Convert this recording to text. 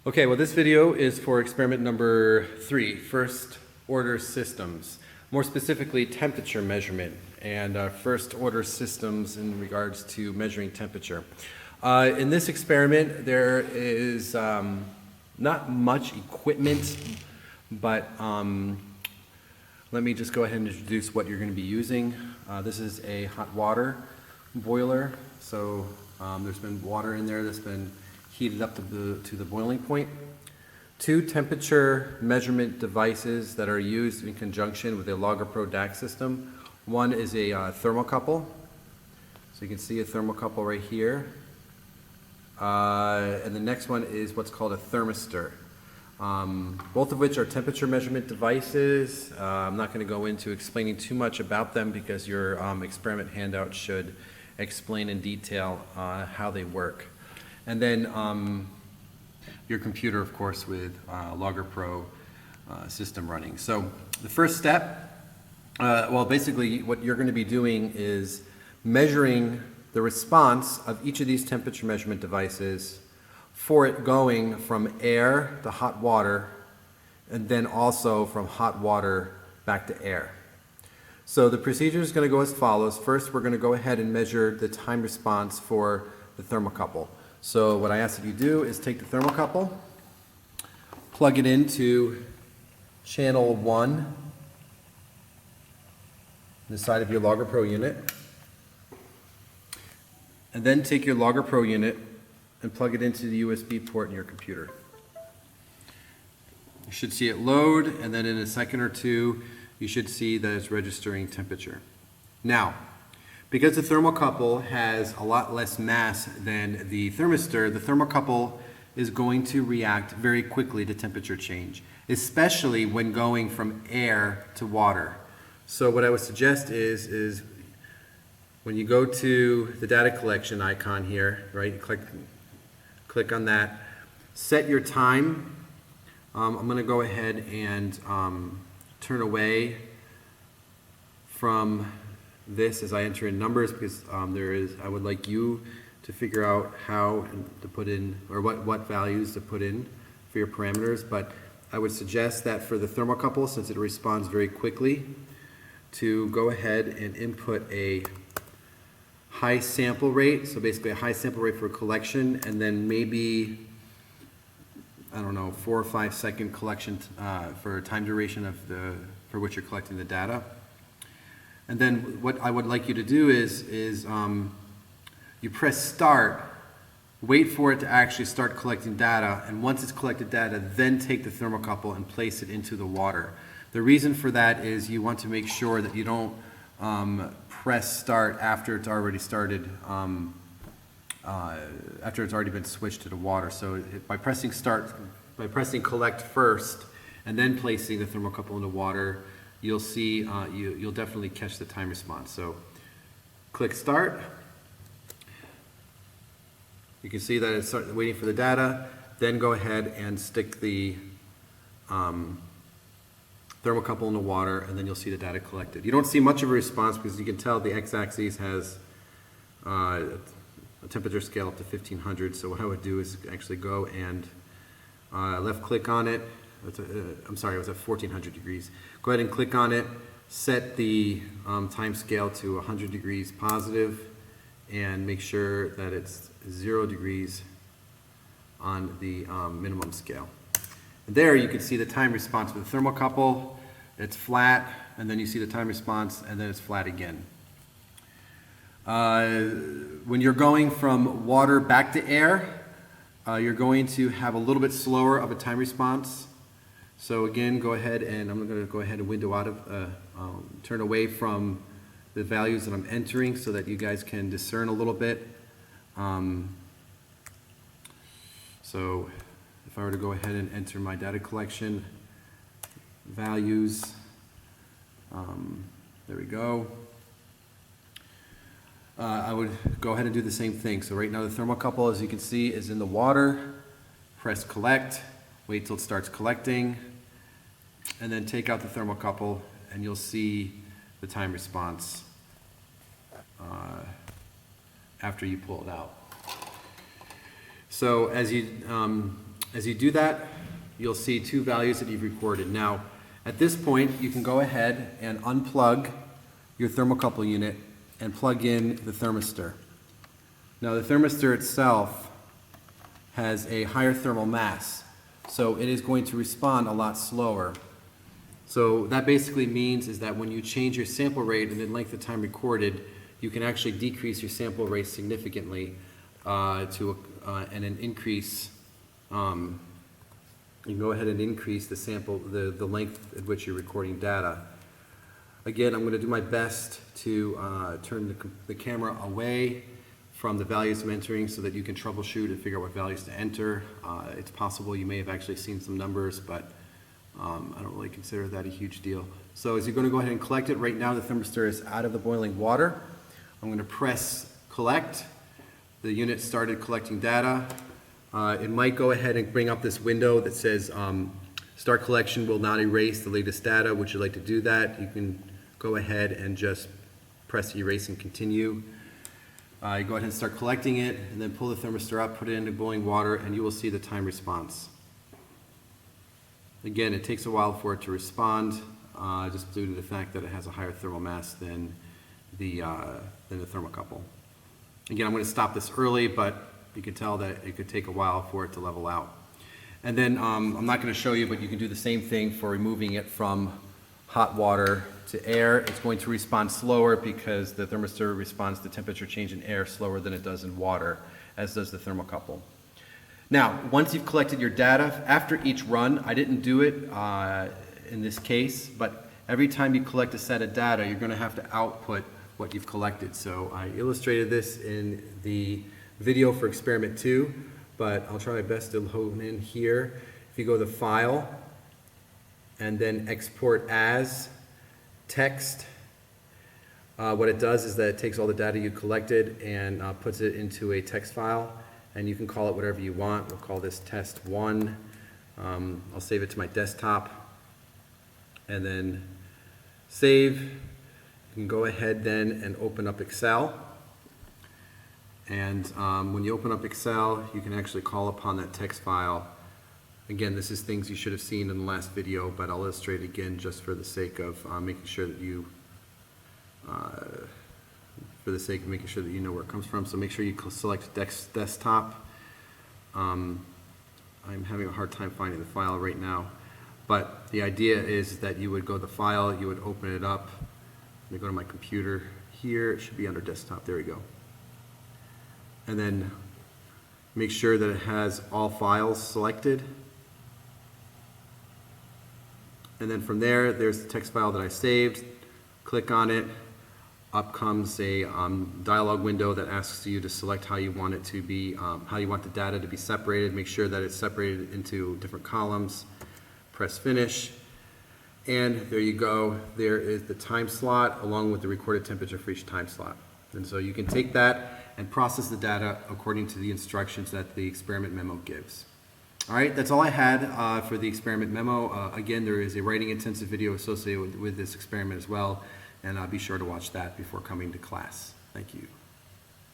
Okay, well this video is for experiment number 3, first order systems. More specifically, temperature measurement and first order systems in regards to measuring temperature. In this experiment, there is not much equipment, but let me just go ahead and introduce what you're going to be using. This is a hot water boiler, so there's been water in there that's been heated up to the boiling point. 2 temperature measurement devices that are used in conjunction with a Pro DAC system. One is a thermocouple, so you can see a thermocouple right here. And the next one is what's called a thermistor. Both of which are temperature measurement devices. I'm not going to go into explaining too much about them because your experiment handout should explain in detail how they work. And then your computer, of course, with Pro system running. So the first step, well, basically what you're going to be doing is measuring the response of each of these temperature measurement devices for it going from air to hot water, and then also from hot water back to air. So the procedure is going to go as follows. First, we're going to go ahead and measure the time response for the thermocouple. So what I ask that you do is take the thermocouple, plug it into channel 1, the side of your Pro unit, and then take your Pro unit and plug it into the USB port in your computer. You should see it load, and then in a second or two, you should see that it's registering temperature. Now, because the thermocouple has a lot less mass than the thermistor, the thermocouple is going to react very quickly to temperature change, especially when going from air to water. So what I would suggest is when you go to the data collection icon here, right, click on that, set your time. I'm going to go ahead and turn away from this as I enter in numbers because I would like you to figure out how to put in, or what values to put in for your parameters. But I would suggest that for the thermocouple, since it responds very quickly, to go ahead and input a high sample rate, so basically a high sample rate for collection, and then maybe, I don't know, 4 or 5 second collection for time duration of for which you're collecting the data. And then what I would like you to do is you press start, wait for it to actually start collecting data, and once it's collected data, then take the thermocouple and place it into the water. The reason for that is you want to make sure that you don't press start after it's already started, after it's already been switched to the water. So by pressing collect first, and then placing the thermocouple in the water, you'll see, you'll definitely catch the time response. So click start. You can see that it's waiting for the data. Then go ahead and stick the thermocouple in the water, and then you'll see the data collected. You don't see much of a response because you can tell the x-axis has a temperature scale up to 1500. So what I would do is actually go and left click on it. I'm sorry, it was at 1400 degrees. Go ahead and click on it, set the time scale to 100 degrees positive, and make sure that it's 0 degrees on the minimum scale. And there you can see the time response with the thermocouple. It's flat, and then you see the time response, and then it's flat again. When you're going from water back to air, you're going to have a little bit slower of a time response. So again, go ahead and I'm going to go ahead and window out of, turn away from the values that I'm entering so that you guys can discern a little bit. So if I were to go ahead and enter my data collection values, there we go. I would go ahead and do the same thing. So right now the thermocouple, as you can see, is in the water. Press collect, wait till it starts collecting, and then take out the thermocouple, and you'll see the time response after you pull it out. So as you As you do that, you'll see two values that you've recorded. Now, at this point, you can go ahead and unplug your thermocouple unit and plug in the thermistor. Now, the thermistor itself has a higher thermal mass, so it is going to respond a lot slower. So that basically means is that when you change your sample rate and the length of time recorded, you can actually decrease your sample rate significantly and then increase. You can go ahead and increase the sample, the length at which you're recording data. Again, I'm going to do my best to turn the camera away from the values I'm entering so that you can troubleshoot and figure out what values to enter. It's possible you may have actually seen some numbers, but I don't really consider that a huge deal. So as you're going to go ahead and collect it, right now the thermistor is out of the boiling water. I'm going to press collect. The unit started collecting data. It might go ahead and bring up this window that says start collection will not erase the latest data. Would you like to do that? You can go ahead and just press erase and continue. You go ahead and start collecting it and then pull the thermistor up, put it into boiling water, and you will see the time response. Again, it takes a while for it to respond just due to the fact that it has a higher thermal mass than the thermocouple. Again, I'm going to stop this early, but you can tell that it could take a while for it to level out. And then I'm not going to show you, but you can do the same thing for removing it from hot water to air. It's going to respond slower because the thermistor responds to temperature change in air slower than it does in water, as does the thermocouple. Now, once you've collected your data, after each run, I didn't do it in this case, but every time you collect a set of data, you're going to have to output what you've collected. So I illustrated this in the video for experiment 2, but I'll try my best to hone in here. If you go to File and then Export As Text, what it does is that it takes all the data you collected and puts it into a text file, and you can call it whatever you want. We'll call this test 1. I'll save it to my desktop and then save. You can go ahead then and open up Excel. And when you open up Excel, you can actually call upon that text file. Again, this is things you should have seen in the last video, but I'll illustrate again just for the sake of making sure that you know where it comes from. So make sure you select desktop. I'm having a hard time finding the file right now, but the idea is that you would go to the file, you would open it up. Let me go to my computer here. It should be under desktop. There we go. And then make sure that it has all files selected. And then from there, there's the text file that I saved. Click on it. Up comes a dialog window that asks you to select how you want it to be, how you want the data to be separated. Make sure that it's separated into different columns. Press finish. And there you go. There is the time slot along with the recorded temperature for each time slot. And so you can take that and process the data according to the instructions that the experiment memo gives. All right, that's all I had for the experiment memo. Again, there is a writing intensive video associated with this experiment as well, and be sure to watch that before coming to class. Thank you.